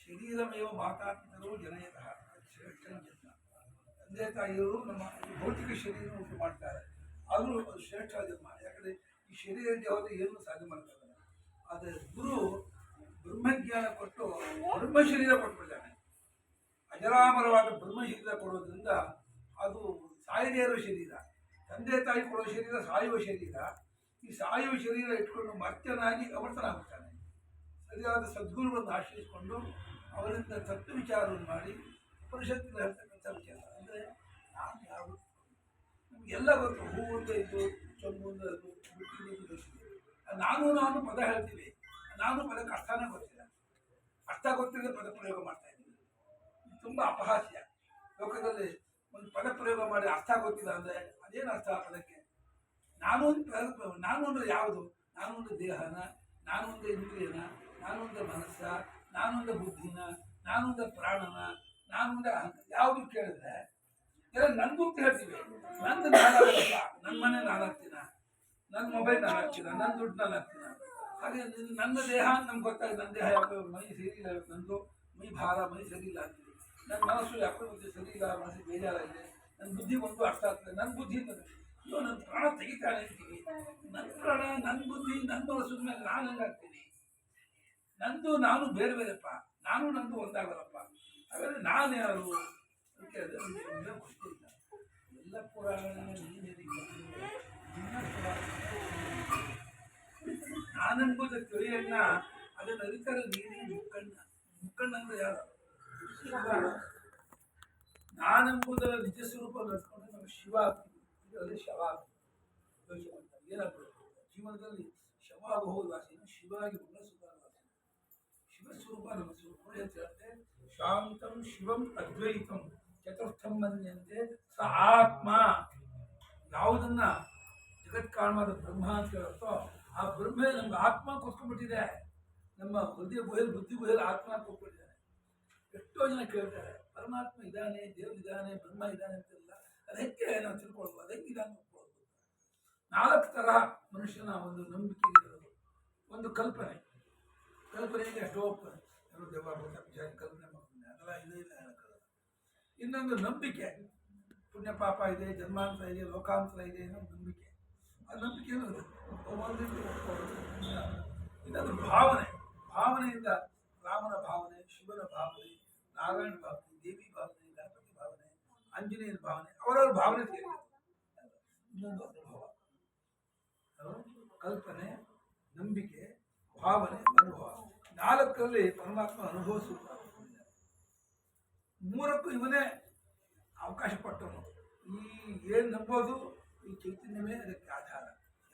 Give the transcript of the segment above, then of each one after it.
ಶರೀರಮೇವ ಮಾತಾಪಿತರು ಜನಯತಃ ಶ್ರೇಷ್ಠ. ತಂದೆ ತಾಯಿಯವರು ನಮ್ಮ ಭೌತಿಕ ಶರೀರ ಉಂಟು ಮಾಡ್ತಾರೆ, ಆದರೂ ಅದು ಶ್ರೇಷ್ಠ ಜನ್ಮ. ಯಾಕಂದರೆ ಈ ಶರೀರಕ್ಕೆ ಹೋದರೆ ಏನೂ ಸಾಧ್ಯ ಮಾಡ್ತಾರೆ. ಆದರೆ ಗುರು ಬ್ರಹ್ಮಜ್ಞಾನ ಕೊಟ್ಟು ಬ್ರಹ್ಮ ಶರೀರ ಕೊಟ್ಬಿಡ್ತಾನೆ. ಅಜರಾಮರವಾದ ಬ್ರಹ್ಮ ಶರೀರ ಕೊಡೋದ್ರಿಂದ ಅದು ಸಾಯದೇ ಇರೋ ಶರೀರ. ತಂದೆ ತಾಯಿ ಕೊಡೋ ಶರೀರ ಸಾಯುವ ಶರೀರ. ಈ ಸಾಯುವ ಶರೀರ ಇಟ್ಕೊಂಡು ಮರ್ತ್ಯನಾಗಿ ಅಮೃತನಾಗುತ್ತಾನೆ. ಸರಿಯಾದ ಸದ್ಗುರುಗಳನ್ನು ಆಶ್ರಯಿಸಿಕೊಂಡು ಅವರಿಂದ ತತ್ವ ವಿಚಾರವನ್ನು ಮಾಡಿ ಉಪನಿಷತ್ತಿನ ಹೇಳ್ತಕ್ಕಂಥ ವಿಚಾರ ಅಂದರೆ ನಾನು ಯಾವುದು ನಮಗೆಲ್ಲ ಗೊತ್ತು. ಹೂವಿಂದ ಇದು, ಚೊಂಬುಂದ ಇದು, ಬಿಟ್ಟಿದ್ದು. ನಾನು ಪದ ಹೇಳ್ತೀವಿ, ನಾನು ಪದಕ್ಕೆ ಅರ್ಥನೇ ಗೊತ್ತಿಲ್ಲ. ಅರ್ಥ ಗೊತ್ತಿಲ್ಲದೆ ಪದ ಪ್ರಯೋಗ ಮಾಡ್ತಾ ಇದ್ದೀನಿ. ತುಂಬ ಅಪಹಾಸ್ಯ. ಲೋಕದಲ್ಲಿ ಒಂದು ಪದ ಪ್ರಯೋಗ ಮಾಡಿ ಅರ್ಥ ಗೊತ್ತಿಲ್ಲ ಅಂದರೆ ಅದೇನು ಅರ್ಥ ಪದಕ್ಕೆ? ನಾನು ಅಂದರೆ ಯಾವುದು? ನಾನು ಒಂದು ದೇಹನ, ನಾನು ಒಂದು ಇಂದ್ರಿಯನ, ನಾನು ಒಂದು ಮನಸ್ಸ, ನಾನು ಒಂದು ಬುದ್ಧಿನ, ನಾನು ಒಂದು ಪ್ರಾಣನ, ನಾನು ಒಂದು ಯಾವುದು ಕೇಳಿದ್ರೆ ಎಲ್ಲ ನಂದು ಅಂತ ಹೇಳ್ತೀವಿ. ನಂದು ನಾನಾಗಲ್ಲಪ್ಪ. ನನ್ನ ಮನೆ ನಾನು ಹಾಕ್ತೀನ, ನನ್ನ ಮೊಬೈಲ್ ನಾನು ಹಾಕ್ತೀನ, ನನ್ನ ದುಡ್ಡು ನಾನು ಹಾಕ್ತೀನ. ಹಾಗೆ ನನ್ನ ದೇಹ ಅಂತ ನಮ್ಗೆ ಗೊತ್ತಾಗಿದೆ. ನನ್ನ ದೇಹ ಯಾಕೋ ಮೈ ಸರಿಯಿಲ್ಲ, ನಂದು ಮೈ ಭಾರ, ಮೈ ಸರಿಯಿಲ್ಲ ಅಂತೀವಿ. ನನ್ನ ಮನಸ್ಸು ಯಾಕೋ ಬುದ್ಧಿ ಸರಿಯಿಲ್ಲ, ಮನಸ್ಸಿಗೆ ಬೇಜಾರಾಗಿದೆ. ನನ್ನ ಬುದ್ಧಿ ಒಂದು ಅರ್ಥ ಆಗ್ತದೆ. ನನ್ನ ಬುದ್ಧಿ ಅಯ್ಯೋ ನನ್ನ ಪ್ರಾಣ ತೆಗಿತಾನೆ ಅಂತೀವಿ. ನನ್ನ ಪ್ರಾಣ, ನನ್ನ ಬುದ್ಧಿ, ನನ್ನ ಮನಸ್ಸು ಮೇಲೆ ನಾನು ಹಂಗಾಗ್ತೀನಿ. ನಂದು ನಾನು ಬೇರೆ ಬೇರೆಪ್ಪ, ನಾನು ನಂದು ಒಂದಾಗಲ್ಲಪ್ಪ. ಹಾಗಾದರೆ ನಾನು ಯಾರು ಅಂತ ಕೇಳಿದ್ರೆ ಗೊತ್ತಿಲ್ಲ. ಎಲ್ಲ ಪುರಾಣ ನಾನೆಂಬುದ ತಿಳಿಯಣ್ಣ, ಅದನ್ನು ಅರಿತಾರೆ ನೀನೇ ಮುಕ್ಕಣ್ಣ. ಮುಕ್ಕಣ್ಣ ಅಂದ್ರೆ ಯಾರು? ನಾನೆಂಬುದರ ನಿಜ ಸ್ವರೂಪ ನಡ್ಕೊಂಡ್ರೆ ನಮಗೆ ಶಿವ ಆಗ್ತೀವಿ. ಇದರಲ್ಲಿ ಶವ ಆಗ್ತೀವಿ. ಯೋಚನೆ ಮಾಡ್ತಾರೆ ಏನಾಗ್ಬೇಕು ಜೀವನದಲ್ಲಿ. ಶವ ಆಗಬಹುದು ವಾಸಿನ, ಶಿವಾಗಿ ಗುಣ ಸುಧಾರವಾಸಿ. ಶಿವಸ್ವರೂಪ ನಮ್ಮ ಸ್ವರೂಪ ಅಂತ ಹೇಳುತ್ತೆ. ಶಾಂತಂ ಶಿವಂ ಅದ್ವೈತಂ ಚತುರ್ಥಂ ಮನ್ಯಂತೆ ಸ ಆತ್ಮ. ಯಾವುದನ್ನ ಜಗತ್ ಕಾರಣವಾದ ಬ್ರಹ್ಮ ಅಂತ ಹೇಳುತ್ತೋ ಆ ಬ್ರಹ್ಮ ನಮ್ಗೆ ಆತ್ಮ ಕೂತ್ಕೊಂಡ್ಬಿಟ್ಟಿದೆ. ನಮ್ಮ ಹೃದಯ ಗುಹೆಯಲ್ಲಿ, ಬುದ್ಧಿ ಗುಹೆಯಲ್ಲಿ ಆತ್ಮ ಕೂತ್ಕೊಂಡಿದ್ದಾನೆ. ಎಷ್ಟೋ ಜನ ಕೇಳ್ತಾರೆ ಪರಮಾತ್ಮ ಇದ್ದಾನೆ, ದೇವರಿದ್ದಾನೆ, ಬ್ರಹ್ಮ ಇದ್ದಾನೆ ಅಂತೆಲ್ಲ. ಅದಕ್ಕೆ ನಾವು ತಿಳ್ಕೊಳ್ಬೋದು. ಅದಕ್ಕೆ ಇದಾನೆ ಒಪ್ಕೊಳ್ಬೋದು. 4 ತರಹ ಮನುಷ್ಯನ ಒಂದು ನಂಬಿಕೆ ಇರೋದು. ಒಂದು ಕಲ್ಪನೆ. ಕಲ್ಪನೆಗೆ ಎಷ್ಟೋ ಹೋಗ್ತದೆ. ಎಲ್ಲರೂ ದೇವ ಕಲ್ಪನೆ ಮಾಡ್ತಾನೆ, ಅದೆಲ್ಲ ಇದೇ ಇಲ್ಲ ಹೇಳೋಕ್ಕಲ್ಲ. ಇನ್ನೊಂದು ನಂಬಿಕೆ. ಪುಣ್ಯ ಪಾಪ ಇದೆ, ಜನ್ಮಾಂತರ ಇದೆ, ಲೋಕಾಂತರ ಇದೆ ಅನ್ನೋ ನಂಬಿಕೆ. ಆ ನಂಬಿಕೆ ಅನ್ನೋದು ಇನ್ನೊಂದು ಭಾವನೆ. ಭಾವನೆಯಿಂದ ರಾಮನ ಭಾವನೆ, ಶಿವನ ಭಾವನೆ, ನಾರಾಯಣ ಭಾವನೆ, ದೇವಿ ಭಾವನೆ, ಗಣಪತಿ ಭಾವನೆ, ಆಂಜನೇಯನ ಭಾವನೆ, ಅವರವ್ರ ಭಾವನೆ ಸೇರಿದೆ. ಇನ್ನೊಂದು ಅನುಭವ. ಕಲ್ಪನೆ, ನಂಬಿಕೆ, ಭಾವನೆ, ಅನುಭವ. 4ರಲ್ಲಿ ಪರಮಾತ್ಮ ಅನುಭವ ಸೂತ್ರ. 3ಕ್ಕೂ ಇವನೇ ಅವಕಾಶ ಕೊಟ್ಟವನು. ಈ ಏನು ನಂಬೋದು ಈ ಚೈತನ್ಯವೇ ಅದಕ್ಕೆ ಆಧಾರ.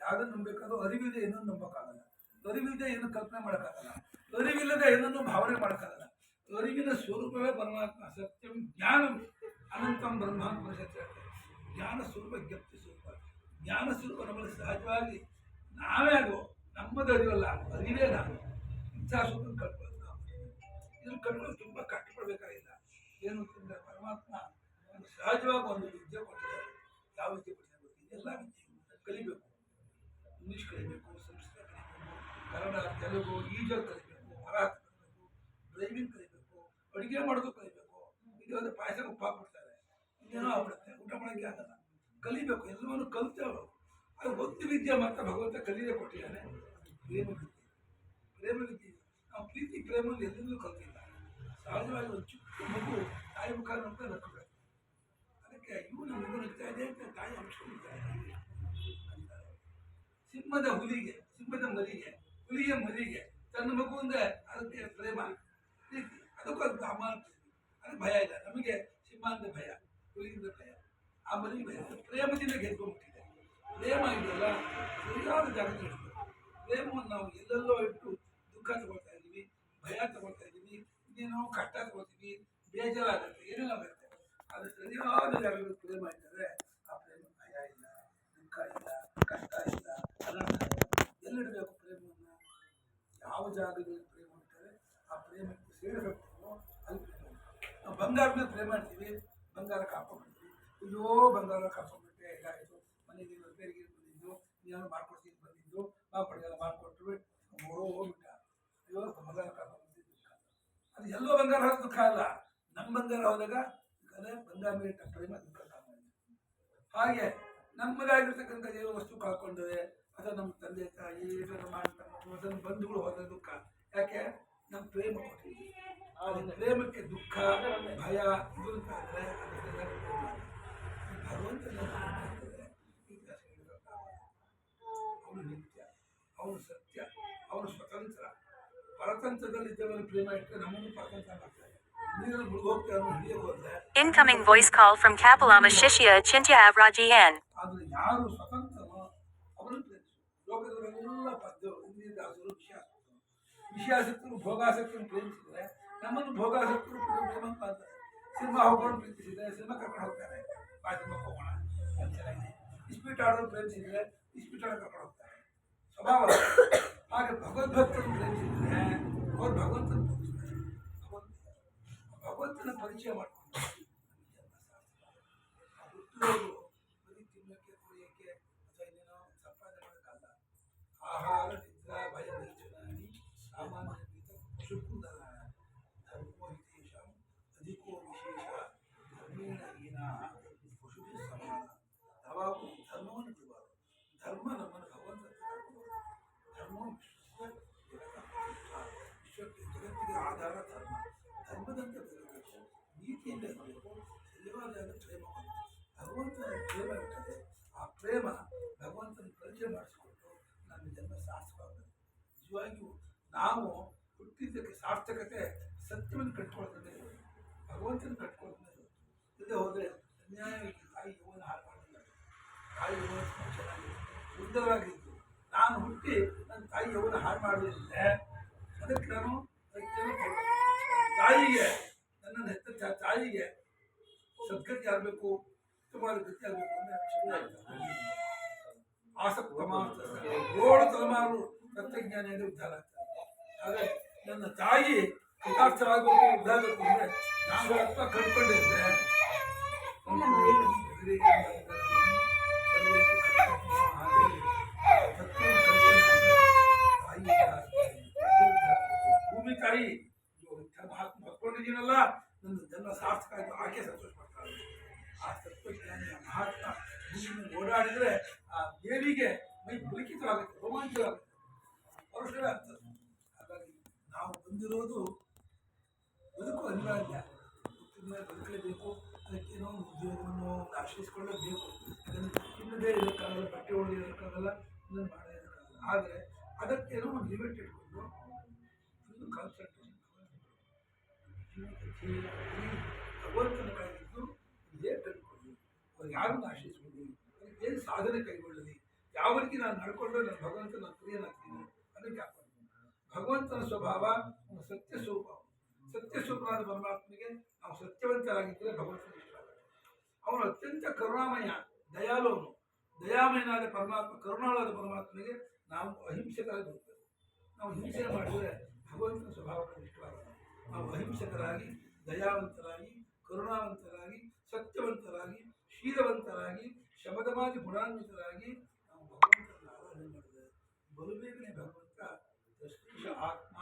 ಯಾವುದನ್ನು ನಂಬಬೇಕಾದ್ರೂ ಅರಿವಿದೆ, ಏನನ್ನು ನಂಬೋಕ್ಕಾಗಲ್ಲ. ಅರಿವಿದೆ ಏನು ಕಲ್ಪನೆ ಮಾಡೋಕ್ಕಾಗಲ್ಲ. ಅರಿವಿಲ್ಲದೆ ಏನನ್ನು ಭಾವನೆ ಮಾಡೋಕ್ಕಾಗಲ್ಲ. ಅರಿವಿನ ಸ್ವರೂಪವೇ ಪರಮಾತ್ಮ. ಸತ್ಯಂ ಜ್ಞಾನಂ ಅನಂತಂ ಬ್ರಹ್ಮ ಸತ್ಯ. ಜ್ಞಾನ ಸ್ವರೂಪ ಜ್ಞಪ್ತಿ ಸ್ವರೂಪ. ಜ್ಞಾನ ಸ್ವರೂಪ ನಮ್ಮಲ್ಲಿ ಸಹಜವಾಗಿ ನಾವೇ ಆಗೋ, ನಮ್ಮದು ಅರಿವಲ್ಲ, ಅರಿವೇ ನಾನು. ಇಂಥ ಸ್ವರೂಪ ಕಟ್ಕೊಳ್ಳೋದು ನಾವು. ಇದನ್ನು ಕಟ್ಕೊಳ್ಳೋದು ತುಂಬ ಕಷ್ಟಪಡಬೇಕಾಗಿಲ್ಲ. ಏನು ಅಂತಂದರೆ ಪರಮಾತ್ಮ ಒಂದು ಸಹಜವಾಗಿ ಒಂದು ವಿದ್ಯೆ ಕೊಟ್ಟಿದ್ದಾರೆ. ಯಾವ ವಿದ್ಯೆ ಕೊಟ್ಟಿದ್ದಾರೆ ಗೊತ್ತಿದೆ? ಎಲ್ಲ ವಿದ್ಯೆ ಕಲಿಬೇಕು. ಇಂಗ್ಲೀಷ್ ಕಲಿಬೇಕು, ಸಂಸ್ಕೃತ ಕಲಿಬೇಕು, ಕನ್ನಡ, ತೆಲುಗು, ಈಜಲ್ ಕಲಿಬೇಕು, ಮರಾಠಿ ಕಲಿಬೇಕು, ಡ್ರೈವಿಂಗ್ ಕಲಿಬೇಕು, ಅಡುಗೆ ಮಾಡೋದು ಕಲಿಬೇಕು. ಈಗ ಒಂದು ಪಾಯಸ ಉಪ್ಪು ಹಾಕ್ಬಿಡ್ತಾರೆ, ಇನ್ನೇನೋ ಆಗ್ಬಿಡುತ್ತೆ, ಊಟ ಮಾಡೋಕ್ಕೆ ಆಗಲ್ಲ. ಕಲಿಬೇಕು, ಎಲ್ಲವನ್ನೂ ಕಲಿತೇವೆ. ಅದು ಒಂದು ವಿದ್ಯೆ ಮಾತ್ರ ಭಗವಂತ ಕಲಿಯೇ ಕೊಟ್ಟಿದ್ದಾನೆ. ಪ್ರೇಮ ವಿದ್ಯೆ. ಪ್ರೇಮ ವಿದ್ಯೆ ನಾವು ಪ್ರೀತಿ ಪ್ರೇಮಲ್ಲಿ ಎಲ್ಲರೂ ಕಲ್ತಿಲ್ಲ. ಸಹಜವಾಗಿ ಒಂದು ಚಿಕ್ಕ ಮಗು ತಾಯಿ ಮುಖ ನೋಡ್ತಾ ನಕ್ಕಬೇಕು. ಅದಕ್ಕೆ ಇವನು ಮಗು ನಗ್ತಾ ಇದೆ ಅಂತ ತಾಯಿ ಅಂಶಿಸ್ತಾ ಇದೆ ಅಂತಾರೆ. ಸಿಂಹದ ಹುಲಿಗೆ, ಸಿಂಹದ ಮರಿಗೆ, ಹುಲಿಯ ಮರಿಗೆ ತನ್ನ ಮಗುವಿಂದ ಅದಕ್ಕೆ ಪ್ರೇಮ ಪ್ರೀತಿ. ಅದಕ್ಕೂ ಅದು ಅಮ್ಮ ಅದಕ್ಕೆ ಭಯ ಇಲ್ಲ. ನಮಗೆ ಸಿಂಹ ಅಂದರೆ ಭಯ, ಹುಲಿಯಿಂದ ಭಯ, ಆ ಮರಿಗೆ ಭಯ. ಪ್ರೇಮದಿಂದ ಗೆದ್ಕೊಂಡ್ಬಿಟ್ಟಿದೆ. ಪ್ರೇಮ ಇದೆಯಲ್ಲ ಸರಿಯಾದ ಜಾಗದಲ್ಲಿ ಇಡಬೇಕು. ಪ್ರೇಮವನ್ನು ನಾವು ಎಲ್ಲೆಲ್ಲೋ ಇಟ್ಟು ದುಃಖ ತಗೊಳ್ತಾ ಇದ್ದೀವಿ, ಭಯ ತಗೊಳ್ತಾ ಇದ್ದೀವಿ, ಇನ್ನೇನೋ ಕಷ್ಟ ತಗೊಳ್ತೀವಿ, ಬೇಜಾರಾಗುತ್ತೆ, ಏನೇನೋ ಆಗುತ್ತೆ. ಅದು ಸರಿಯಾದ ಜಾಗದಲ್ಲಿ ಪ್ರೇಮ ಇದ್ದರೆ ಆ ಪ್ರೇಮ ಭಯ ಇಲ್ಲ, ದುಃಖ ಇಲ್ಲ, ಕಷ್ಟ ಇಲ್ಲ, ಅನರ್ಥ ಇಲ್ಲ. ಎಲ್ಲಿಡಬೇಕು ಪ್ರೇಮವನ್ನು? ಯಾವ ಜಾಗದಲ್ಲಿ ಪ್ರೇಮ ಇರ್ತಾರೆ ಆ ಪ್ರೇಮಕ್ಕೆ ಸೇರಬೇಕು. ಅಲ್ಲಿ ಪ್ರೇಮ. ನಾವು ಬಂಗಾರ ಮೇಲೆ ಪ್ರೇಮ ಮಾಡ್ತೀವಿ, ಬಂಗಾರ ಕಾಪಾಡ್ತೀವಿ. ಅಯ್ಯೋ ಬಂಗಾರ ಕಾಪಾಡ್ಬಿಟ್ಟೆ, ಹೇಗಾಯಿತು, ಮನೆಗೆ ರಿಪೇರಿಗೆ ಬಂದಿದ್ದು, ನೀನು ಮಾಡ್ಕೊಡ್ತೀನಿ ಬಂದಿದ್ದು, ನಾವು ಪಡೆಯಲ್ಲ ಮಾಡಿಕೊಟ್ರು, ಹೋಗ್ಬಿಟ್ಟ. ಅಯ್ಯೋ ಬಂಗಾರ ಕಾಪಾಡ್ಬಿಟ್ಟು ಅದು ಎಲ್ಲೋ ಬಂಗಾರ ಹೋದ ದುಃಖ ಅಲ್ಲ, ನಮ್ಮ ಬಂಗಾರ ಹೋದಾಗ ಅದೇ ಬಂಗಾರ ಮೇಲೆ ಪ್ರೇಮ ದುಃಖ ಸಾಮಾನ್ಯ. ಹಾಗೆ ನಮ್ಮದಾಗಿರ್ತಕ್ಕಂಥ ಏನೋ ವಸ್ತು ಕಳ್ಕೊಂಡ್ರೆ ಅಥವಾ ನಮ್ಮ ತಂದೆ ತಾಯಿ ನಮ್ಮ ಅಣ್ಣ ಬಂಧುಗಳು ಹೋದ ದುಃಖ. ಯಾಕೆ? ನಮ್ಮ ಪ್ರೇಮ ಕೊಟ್ಟಿದ್ದೀವಿ. ಪ್ರೇಮಕ್ಕೆ ದುಃಖ ಭಯ ಇದು ಅಂತಾದರೆ ಭಗವಂತನ ಅವನು ನಿತ್ಯ, ಅವನು ಸತ್ಯ, ಅವನು ಸ್ವತಂತ್ರ. ಪರತಂತ್ರದಲ್ಲಿದ್ದವನು ಪ್ರೇಮ ಇಟ್ಟರೆ ನಮ್ಮನ್ನು ಪರತಂತ್ರ ಮಾಡ್ತಾರೆ. ನೀರಲ್ಲಿ ಮುಳುಗೋಗ್ತಾರೆ ಅವನು ಹಿಡಿಯೋದು ಹೋದ್ರೆ. Incoming voice call from Kapalama Shishya Achintya Avrajian. ಆದರೆ ಯಾರು ಸ್ವತಂತ್ರನೋ ಅವನು ಪ್ರೇಮಿಸು. ಲೋಕದವರೆಲ್ಲ ದಾಸರು ವಿಷಯಾಸಕ್ತರು ಭೋಗಾಸಕ್ತರು ಪ್ರೇಮಿಸಿದರೆ ನಮ್ಮನ್ನು ಭೋಗಾಸಕ್ತರು ಪ್ರೇಮ ಅಂತ ಅಂತಾರೆ. ಸಿನಿಮಾ ಹೋಗೋಣ ಪ್ರೀತಿಸಿದರೆ ಸಿನಿಮಾ ಕರ್ಕೊಂಡು ಹೋಗ್ತಾರೆ, ಬಾ ಸಿನಿಮಾಕ್ಕೆ ಹೋಗೋಣ ಅದು ಚೆನ್ನಾಗಿದೆ. ಇಸ್ಪೀಟ್ ಆಡೋರು ಪ್ರೇಮಿಸಿದರೆ ಇಸ್ಪೀಟ್ ಆಡೋ ಕರ್ಕೊಂಡು ಹೋಗ್ತಾರೆ, ಸ್ವಭಾವ. ಹಾಗೆ ಭಗವದ್ಭಕ್ತರು ಪ್ರೇಮಿಸಿದರೆ ಅವ್ರು ಭಗವಂತನ ತೋರಿಸ್ತಾರೆ. ಭಗವಂತನ ಪರಿಚಯ ಮಾಡ್ಕೊಂಡು ಹುಟ್ಟೋದು ಬರೀ ತಿನ್ನಕ್ಕೆ ಕುಡಿಯೋಕ್ಕೆ ಅಥವಾ ಇನ್ನೇನೋ ಸಂಪಾದನೆ ಮಾಡೋಕ್ಕಲ್ಲ. ಆಹಾರ ನಿದ್ರಾ ಭಯ ವೈಚನಾನಿ ಸಾಮಾನ್ಯ ಪಶುಕುಂದರ ಧರ್ಮೋ ವಿಶೇಷ ಅಧಿಕೋ ವಿಶೇಷ ಧರ್ಮೇಣ ಹೀನಾ ಪಶುಭಿ ಸಮಾನ. ಯಾವಾಗ ಧರ್ಮವನ್ನು ಬಿಡಬಾರದು. ಧರ್ಮ ನಮ್ಮನ್ನು ಭಗವಂತ ಧರ್ಮ ವಿಶ್ವಕ್ಕೆ ಜಗತ್ತಿಗೆ ಆಧಾರ ಧರ್ಮ. ಧರ್ಮದಂತೆ ಬರಬೇಕು, ನೀತಿಯಿಂದ ಇರಬೇಕು, ಸರಿಯಾದ ಪ್ರೇಮವನ್ನು ಭಗವಂತನ ಪ್ರೇಮ ಇರ್ತದೆ. ಆ ಪ್ರೇಮ ಭಗವಂತನ ಪರಿಚಯ ಮಾಡಿಸ್ಕೊಟ್ಟು ನನ್ನ ಜನ್ಮ ಸಾರ್ಥಕವಾಗ್ತದೆ. ನಿಜವಾಗಿಯೂ ನಾವು ಹುಟ್ಟಿದ್ದಕ್ಕೆ ಸಾರ್ಥಕತೆ ಸತ್ಯವನ್ನು ಕಟ್ಕೊಳ್ತದೆ, ಭಗವಂತನ ಕಟ್ಕೊಳ್ತದೆ. ಇಲ್ಲದೆ ಹೋದರೆ ಅನ್ಯಾಯವಾಗಿ ತಾಯಿ ಯೌವನ ಹಾಳು ಮಾಡಿಲ್ಲ. ತಾಯಿ ಯೌವನ ಚೆನ್ನಾಗಿದೆ, ಸುಂದರವಾಗಿದ್ದು ನಾನು ಹುಟ್ಟಿ ನನ್ನ ತಾಯಿ ಯೌವನ ಹಾಳು ಮಾಡಲಿಲ್ಲ. ಅದಕ್ಕೆ ನಾನು ತಾಯಿಗೆ ನನ್ನನ್ನು ಹೆತ್ತ ತಾಯಿಗೆ ಸದ್ಗತಿ ಆಗಬೇಕು, ಉತ್ತಮವಾದ ಗತಿ ಆಗಬೇಕು ಅಂದರೆ ಆಸಕ್ತ ಏಳು ತಲೆಮಾರು ತತ್ವಜ್ಞಾನಿಯಾಗಿ ಉದ್ಧಾರ ಆಗ್ತಾರೆ. ಹಾಗೆ ನನ್ನ ತಾಯಿ ಕೃತಾರ್ಥರಾಗಬೇಕು, ಉದ್ಧಾರ ಆಗಬೇಕು ಅಂದರೆ ನಾನು ಅರ್ಥ ಕಂಡುಕೊಂಡಿದ್ದೆ. ಭೂಮಿ ತಾಯಿ ಮಹಾತ್ಮ ಹೊತ್ಕೊಂಡಿದ್ದೀನಲ್ಲ, ನನ್ನ ಜನ್ಮ ಸಾರ್ಥಕ ಆಯಿತು, ಆಕೆ ಸಂತೋಷ ಪಡ್ತಾಳೆ. ಆ ತತ್ವಜ್ಞಾನಿಯ ಮಹಾತ್ಮ ಭೂಮಿಯನ್ನು ಓಡಾಡಿದರೆ ಆ ದೇವಿಗೆ ಮೈ ಪುಲಕಿತವಾಗುತ್ತೆ, ರೋಮಾಂಚವಾಗುತ್ತೆ, ಪರುಷವೇ ಆಗ್ತದೆ. ಹಾಗಾಗಿ ನಾವು ಬಂದಿರೋದು ಬದುಕು ಅನಿವಾರ್ಯ. ಬದುಕಲೇಬೇಕು, ಅದಕ್ಕೇನೋ ಒಂದು ಉದ್ಯೋಗವನ್ನು ಆಶ್ರಯಿಸಿಕೊಳ್ಳಬೇಕು. ಅದನ್ನು ತಿನ್ನದೇ ಇರೋಕ್ಕಾಗಲ್ಲ, ಬಟ್ಟೆ ಹೊಡೆಯೋದಕ್ಕಾಗಲ್ಲ, ಇನ್ನೊಂದು ಮಾಡೋದಕ್ಕಾಗಲ್ಲ. ಆದರೆ ಅದಕ್ಕೇನೋ ಒಂದು ಲಿಮಿಟ್ ಇಟ್ಕೊಂಡು ಒಂದು ಕಾನ್ಸಂಟ್ರೇಷನ್ ಭಗವಂತನ ಕೈಗಿದ್ದು ಹೇಗೆ ಕಂಡುಕೊಳ್ಳಿ, ಅವ್ರು ಯಾರನ್ನು ಆಶ್ರಯಿಸ್ಕೊಳ್ಳಿ, ಅದಕ್ಕೆ ಏನು ಸಾಧನೆ ಕೈಗೊಳ್ಳಲಿ, ಯಾವ ರೀತಿ ನಾನು ನಡ್ಕೊಂಡ್ರೆ ನಾನು ಭಗವಂತನ ಪ್ರಿಯನಾಗ್ತೀನಿ ಅದಕ್ಕೆ ಹಾಕೊಂಡು. ಭಗವಂತನ ಸ್ವಭಾವ ಸತ್ಯ ಸ್ವರೂಪ. ಸತ್ಯ ಸ್ವರೂಪನಾದ ಪರಮಾತ್ಮನಿಗೆ ನಾವು ಸತ್ಯವಂತರಾಗಿದ್ದರೆ ಭಗವಂತನ ಇಷ್ಟ ಆಗುತ್ತೆ. ಅವನು ಅತ್ಯಂತ ಕರುಣಾಮಯ, ದಯಾಲುವನು. ದಯಾಮಯನಾದ ಪರಮಾತ್ಮ, ಕರುಣಾಳಾದ ಪರಮಾತ್ಮನಿಗೆ ನಾವು ಅಹಿಂಸಕರಾಗಿ ಬರ್ತೇವೆ. ನಾವು ಹಿಂಸೆ ಮಾಡಿದರೆ ಭಗವಂತನ ಸ್ವಭಾವಕ್ಕೆ ಇಷ್ಟವಾಗಲ್ಲ. ನಾವು ಅಹಿಂಸಕರಾಗಿ, ದಯಾವಂತರಾಗಿ, ಕರುಣಾವಂತರಾಗಿ, ಸತ್ಯವಂತರಾಗಿ, ಶೀಲವಂತರಾಗಿ, ಶಮದಮಾದಿ ಗುಣಾನ್ವಿತರಾಗಿ ನಾವು ಭಗವಂತನ ಆರಾಧನೆ ಮಾಡಿದರೆ ಬಲುಬೇಗನೆ ಭಗವಂತ ತಸ್ಮೀಶ ಆತ್ಮ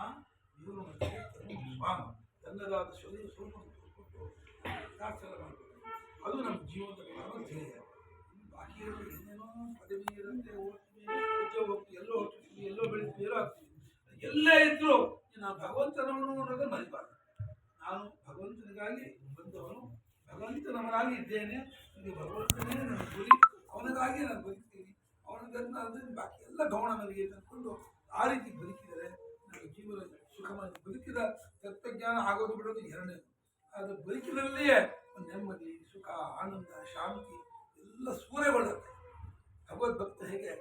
ಇವರು ಮತ್ತೆ ಸ್ವಾಮ ತನ್ನದಾದ ಸ್ವರೂಪವನ್ನು ತೋರಿಸ್ಕೊಟ್ಟು ಯಥಾರ್ಥರ ಮಾಡಬೇಕು. ಅದು ನಮ್ಮ ಜೀವನದ ಪರಮ ಧ್ಯೇಯ. ಬಾಕಿಯಲ್ಲಿ ಏನೇನೋ ಪದವಿ ಇರುತ್ತೆ, ಓದ್ತೀವಿ, ಉದ್ಯೋಗ ಹೋಗ್ತೀವಿ, ಎಲ್ಲೋ ಹೋಗ್ತೀವಿ, ಎಲ್ಲೋ ಬೆಳಿತೀವಿ, ಎಲ್ಲೋ ಆಗ್ತೀವಿ. ಎಲ್ಲೇ ಇದ್ದರೂ ನಾವು ಭಗವಂತನವನು ಅನ್ನೋದು ಮರಿಬಾರ್ದು. ನಾನು ಭಗವಂತನಿಗಾಗಿ ಬಂದವನು, ಭಗವಂತನವನಾಗಿ ಇದ್ದೇನೆ, ನನಗೆ ಭಗವಂತನೇ ನನ್ನ ಗುರಿ, ಅವನಿಗಾಗಿ ನಾನು ಬದುಕ್ತೀನಿ, ಅವನಿಗಂತ ಅದನ್ನು ಬಾಕಿ ಎಲ್ಲ ಗೌಣ ನನಗೆ ತಂದ್ಕೊಂಡು ಆ ರೀತಿ ಬದುಕಿದರೆ ನನಗೆ ಜೀವನ ಸುಖವಾಗಿ ಬದುಕಿದ ತತ್ವಜ್ಞಾನ ಆಗೋದು ಬಿಡೋದು ಎರಡನೇದು. ಅದು ಬದುಕಿನಲ್ಲಿಯೇ ಒಂದು ನೆಮ್ಮದಿ, ಸುಖ, ಆನಂದ, ಶಾಂತಿ ಎಲ್ಲ ಸೂರ್ಯಗೊಳ್ಳುತ್ತೆ. ಭಗವದ್ಭಕ್ತ ಹೇಗೆ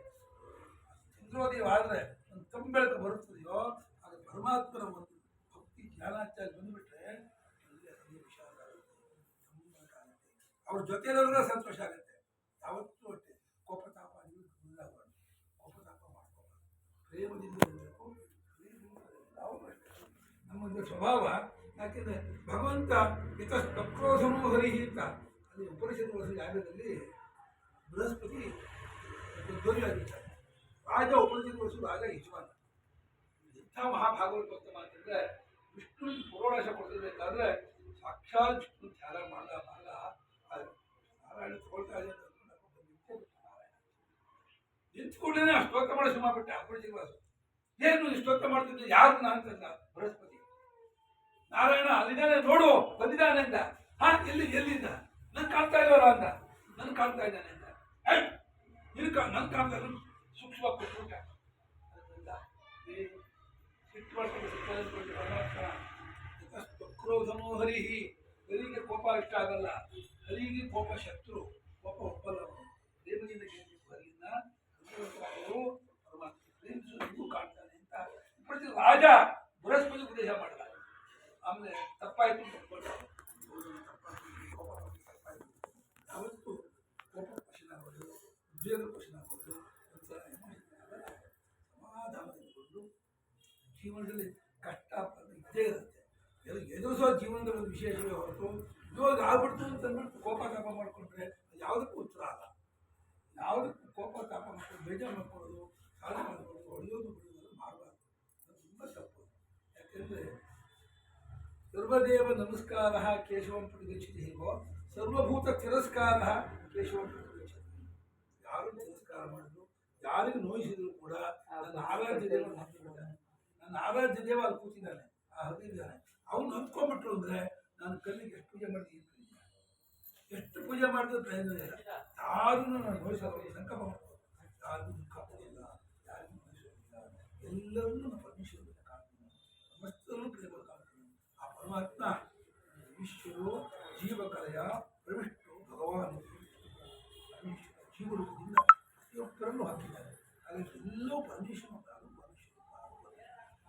ಚಂದ್ರೋದಯವಾದರೆ ಒಂದು ತಂಬೆಳಕು ಬರುತ್ತದೆಯೋ, ಅದು ಪರಮಾತ್ಮನ ಒಂದು ಭಕ್ತಿ ಜ್ಞಾನಾಚಾರ್ಯ ಬಂದುಬಿಟ್ರೆ ಅಲ್ಲಿ ಅದೇ ವಿಷಾದ ಆಗುತ್ತೆ, ಆಗುತ್ತೆ. ಅವ್ರ ಜೊತೆಯಲ್ಲೂ ಸಂತೋಷ ಆಗುತ್ತೆ. ಯಾವತ್ತೂ ಅಷ್ಟೇ ಕೋಪತಾಪ ಇರಬಾರ್ದು, ಕೋಪತಾಪ ಮಾಡ್ಕೋಬಾರ್ದು, ಪ್ರೇಮದಿಂದ ಇರಬೇಕು. ಯಾವಾಗ ಅಷ್ಟೇ ನಮ್ಮೊಂದು ಸ್ವಭಾವ. ಯಾಕೆಂದರೆ ಭಗವಂತ ಕ್ರೋಧನೂ ಹರಿಹಿ ಅಂತ ಅಲ್ಲಿ ಉಪನಿಷತ್ತು ಯಾಗದಲ್ಲಿ ಬೃಹಸ್ಪತಿ ಧ್ವನಿಯಾಗಿರ್ತಾರೆ. ರಾಜ ಉಪನಿಷತ್ತು ರಾಜ ಯಜಮಾನ. ಇಂಥ ಮಹಾಭಾಗವತೋತ್ತಮ ಅಂತಂದರೆ ವಿಷ್ಣುವಿಗೆ ಪೂರ್ವಾಶ ಕೊಡ್ತಿರ್ಬೇಕಾದ್ರೆ ಸಾಕ್ಷಾತ್ ವಿಷ್ಣು ಧ್ಯಾನ ಮಾಡ್ದ ನಾರಾಯಣ ತಗೊಳ್ತಾ ಇದೆ ಅಂತ ನಿಂತ್ಕೊಂಡೇನೆ ಆ ಸ್ತೋತ್ರ ಮಾಡಿ ಸುಮಾಬಿಟ್ಟೆ ಅಪರಿಚಿತ ಏನು ಸ್ತೋತ್ರ ಮಾಡ್ತಿದ್ದೆ ಯಾರು ಅಂತಂದ ಬೃಹಸ್ಪತಿ. ನಾರಾಯಣ ಅಲ್ಲಿದ್ದಾನೆ ನೋಡು ಬಂದಿದ್ದಾನೆ ಅಂತ. ಹಾ ಎಲ್ಲಿಂದ ನನ್ ಕಾಣ್ತಾ ಇಲ್ವಲ್ಲ ಅಂದ. ನನ್ ಕಾಣ್ತಾ ಇದ್ದಾನೆ ಅಂತ. ನನ್ ಕಾಣ್ತಾ ಸೂಕ್ಷ್ಮ ಕೊಟ್ಬಿಟ್ಟ. ಸಿಟ್ಟು ಮಾಡ್ಕೊಂಡು ಕ್ರೋಧನೋ ಹರಿಹಿ. ಹರಿಗೆ ಕೋಪ ಇಷ್ಟ ಆಗಲ್ಲ. ಹರಿಗೆ ಕೋಪ ಶತ್ರು. ಕೋಪ ಒಪ್ಪಲ್ಲ. ದೇವರಿಂದ ಗೆಲ್ಲಬೇಕು ಹರಿಯಿಂದ. ಅವರು ಪರಮಾತ್ಮ ಪ್ರೇಮಿಸುವುದು ಕಾಣ್ತಾನೆ ಅಂತ ರಾಜ ಬೃಹಸ್ಪತಿ ಉಪದೇಶ ಮಾಡಿದ. ಆಮೇಲೆ ತಪ್ಪಾಯ್ತು ಯಾವತ್ತು ಕೋಪ ಕ್ವಶನ್ ಆಗೋದು, ಉದ್ಯೋಗ ಕ್ವಶನ್ ಆಗೋದು, ಒಂಥರ ಸಮಾಧಾನಗೊಂಡು ಜೀವನದಲ್ಲಿ ಕಷ್ಟ ಇದ್ದೇ ಇರುತ್ತೆ. ಎದುರಿಸೋ ಜೀವನದ ಒಂದು ವಿಶೇಷವೇ ಹೊರತು ಇವಾಗ ಆಗ್ಬಿಡ್ತು ಅಂತ ಅಂದ್ಬಿಟ್ಟು ಕೋಪ ತಾಪ ಮಾಡ್ಕೊಂಡ್ರೆ ಯಾವುದಕ್ಕೂ ಉತ್ತರ ಅಲ್ಲ. ಯಾವುದಕ್ಕೂ ಕೋಪ ತಾಪ ಮಾಡ್ಕೊಂಡು ಬೇಜಾರು ಮಾಡ್ಕೊಳ್ಳೋದು, ಸಾಲ ಮಾಡ್ಕೊಳ್ಳೋದು, ಹೊಡೆಯೋದು ಬಿಡೋದು ಮಾಡಬಾರ್ದು. ಅದು ತುಂಬ ತಪ್ಪು. ಯಾಕೆಂದರೆ ಸರ್ವದೇವ ನಮಸ್ಕಾರ ಕೇಶವಂ ಪ್ರತಿಗಚ್ಚತಿ ಹೇಗೋ ಸರ್ವಭೂತ ತಿರಸ್ಕಾರ ಕೇಶವಂ ಪ್ರತಿಗಚ್ಚತಿ. ಯಾರು ತಿರಸ್ಕಾರ ಮಾಡಿದ್ರು, ಯಾರಿಗೆ ನೋಯಿಸಿದ್ರು ಕೂಡ ನನ್ನ ಆರಾಧ್ಯ ದೇವ ನನ್ನ ಆರಾಧ್ಯ ದೇವ ಅಲ್ಲಿ ಕೂತಿದ್ದಾನೆ, ಆ ಹೃದಯದಾನೆ. ಅವನು ಅಂದ್ಕೊಂಡ್ಬಿಟ್ರು ಅಂದರೆ ನಾನು ಕಲ್ಲಿಗೆ ಎಷ್ಟು ಪೂಜೆ ಮಾಡಿದ್ದೀನಿ, ಎಷ್ಟು ಪೂಜೆ ಮಾಡಿದ್ರೆ ಪ್ರಯೋಜನ ಇಲ್ಲ. ಯಾರೂ ನಾನು ನೋಯಿಸಲ್ಲ, ಸಂಕಲ್ಪ ಮಾಡ್ಬೋದು. ಯಾರಿಗೂ ದುಃಖ ಪಡೋದಿಲ್ಲ, ಯಾರಿಗೂ ನೋಯಿಸೋದಿಲ್ಲ. ಎಲ್ಲರನ್ನೂ ನಾನು ಪರಮೇಶ್ವರನ ಕಾಣ್ತೀನಿ, ಸಮಸ್ತರನ್ನು ಪ್ರೇಮ ಕಾಣ್ತೀನಿ. ಆ ಪರಮಾತ್ಮ ಈಶ್ವರೋ ಜೀವಕಲೆಯ ಪ್ರವಿಷ್ಟು ಭಗವಾನ್ ಜೀವರೂಪದಿಂದ ಪ್ರತಿಯೊಬ್ಬರನ್ನು ಹಾಕಿದ್ದಾರೆ. ಹಾಗಾಗಿ ಎಲ್ಲವೂ ಪರಮೇಶ್ವರ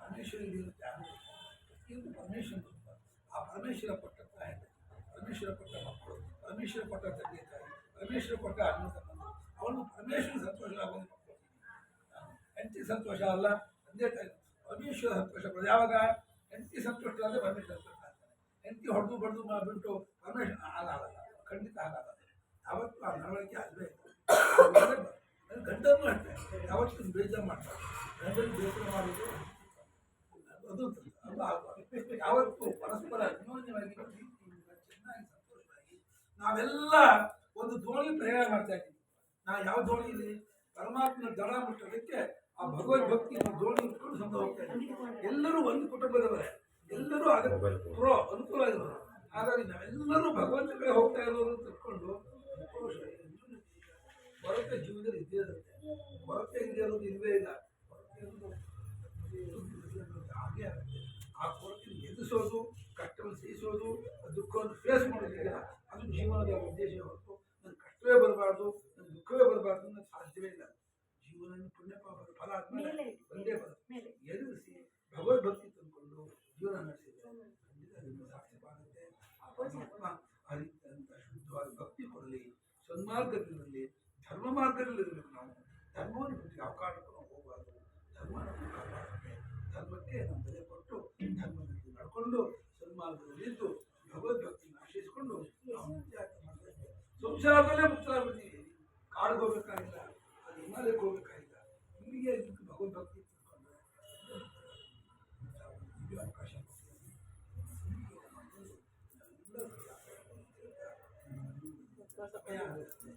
ಪರಮೇಶ್ವರಿಗೆ ಧ್ಯಾನ ಪ್ರತಿಯೊಂದು ಪರಮೇಶ್ವರ. ಆ ಪರಮೇಶ್ವರ ಕೊಟ್ಟ ತಾಯಿ, ಪರಮೇಶ್ವರ ಕೊಟ್ಟ ಮಕ್ಕಳು, ಪರಮೇಶ್ವರ ಕೊಟ್ಟ ತಂದೆ ತಾಯಿ, ಪರಮೇಶ್ವರ ಕೊಟ್ಟ ಅಣ್ಣ ತಮ್ಮ, ಅವನು ಪರಮೇಶ್ವರ ಸಂತೋಷ ಆಗೋದು. ಹೆಂಡತಿ ಸಂತೋಷ ಅಲ್ಲ, ತಂದೆ ತಾಯಿ ಪರಮೇಶ್ವರ ಸಂತೋಷ ಪಡೋದು. ಯಾವಾಗ ಹೆಂಡತಿ ಸಂತೋಷ ಆದರೆ ಪರಮೇಶ್ವರ ಸಂತೋಷ ಆಗ್ತಾನೆ. ಹೆಂಡತಿ ಹೊಡೆದು ಬಡ್ದು ಬಿಟ್ಟು ಪರಮೇಶ್ವರ ಹಾಗಾಗಲ್ಲ, ಖಂಡಿತ ಹಾಗಾಗಲ್ಲ. ಯಾವತ್ತೂ ಆ ನಡವಳಿಕೆ ಅಲ್ವೇ ಗಂಡನ್ನು ಅಷ್ಟೇ ಯಾವತ್ತೂ ಬೇಜಾರು ಮಾಡ್ತಾರೆ. ಗಂಡನ್ನು ಬೇಸರ ಮಾಡೋದು ಅದು ಅಲ್ಲ ಆಗಬಾರ್ದು. ಯಾವತ್ತೂ ಪರಸ್ಪರ ಅನ್ಯೋನ್ಯವಾಗಿ ಚೆನ್ನಾಗಿ ಸಂತೋಷವಾಗಿ ನಾವೆಲ್ಲ ಒಂದು ದೋಣಿ ಪ್ರಯಾಣ ಮಾಡ್ತಾ ಇದ್ದೀವಿ. ನಾವು ಯಾವ ದೋಣಿ ಇದೆ ಪರಮಾತ್ಮನ ದಳ ಮುಟ್ಟೋದಕ್ಕೆ ಆ ಭಗವದ್ಭಕ್ತಿ ದೋಣಿ ಇಟ್ಕೊಂಡು ಸಂತ ಹೋಗ್ತಾ ಇದ್ದೀವಿ. ಎಲ್ಲರೂ ಒಂದು ಕುಟುಂಬದವರೇ, ಎಲ್ಲರೂ ಅದಕ್ಕೆ ಅನುಕೂಲ ಇರೋರು. ಹಾಗಾಗಿ ನಾವೆಲ್ಲರೂ ಭಗವಂತ ಕಡೆ ಹೋಗ್ತಾ ಇರೋರು ತಿಳ್ಕೊಂಡು ಕೊರತೆ ಜೀವನದಲ್ಲಿ ಇದ್ದೇ ಇರುತ್ತೆ. ಕೊರತೆ ಇಲ್ಲದೆ ಇರೋದು ಇಲ್ಲವೇ ಇಲ್ಲ. ಹಾಗೆ ಆಗುತ್ತೆ. ಆ ಕೊರತೆ ಎದುರಿಸೋದು, ಕಷ್ಟವನ್ನು ಸಹಿಸೋದು, ದುಃಖವನ್ನು ಫೇಸ್ ಮಾಡೋದಿಲ್ಲ. ಅದು ಜೀವನದ ಉದ್ದೇಶ ಹೊರತು ನನ್ನ ಕಷ್ಟವೇ ಬರಬಾರ್ದು, ನನ್ನ ದುಃಖವೇ ಬರಬಾರ್ದು ಅನ್ನೋದು ಸಾಧ್ಯವೇ ಇಲ್ಲ. ಜೀವನ ಪುಣ್ಯ ಪಾಪದ ಫಲ ಆದ್ಮೇಲೆ ಒಂದೇ ಬರುತ್ತೆ. ಎದುರಿಸಿ ಭಗವದ್ಭಕ್ತಿ ತಂದುಕೊಂಡು ಜೀವನ ನಡೆಸಿದ್ರೆ ಖಂಡಿತ ನಿಮ್ಮ ಸಾರ್ಥಕವಾಗುತ್ತೆ. ಆ ಪರಮಾತ್ಮ ಅಂತ ಶುದ್ಧವಾದ ಭಕ್ತಿ ಕೊಡಲಿ, ಸನ್ಮಾರ್ಗದಲ್ಲಿ ಧರ್ಮ ಮಾರ್ಗದಲ್ಲಿರಬೇಕು. ನಾವು ಧರ್ಮವನ್ನು ಬಿಟ್ಟು ಯಾವ ಕಾರಣಕ್ಕೂ ನಾವು ಹೋಗಬಾರ್ದು. ಧರ್ಮವನ್ನು ಕಾಪಾಡಬೇಕು. ಧರ್ಮಕ್ಕೆ ನಾವು ಬೆಲೆ ಕೊಟ್ಟು ಧರ್ಮದಲ್ಲಿ ನಡ್ಕೊಂಡು ಸನ್ಮಾರ್ಗದಲ್ಲಿದ್ದು ಭಗವದ್ಭಕ್ತಿಯನ್ನು ಆಶ್ರಯಿಸಿಕೊಂಡು ನಾವು ಸಂಸಾರದಲ್ಲೇ ಮುಕ್ತರಾಗ್ಬಿಡ್ತೀವಿ. ಕಾಡಿಗೆ ಹೋಗ್ಬೇಕಾಗಿಲ್ಲ, ಅದು ಹಿಮಾಲಯಕ್ಕೆ ಹೋಗ್ಬೇಕಾಗಿಲ್ಲ. ಇಲ್ಲಿಗೆ ಭಗವದ್ಭಕ್ತಿ ತಿಳ್ಕೊಂಡ್ರೆ ಅವಕಾಶ ಸಮಯ ಆಗುತ್ತೆ.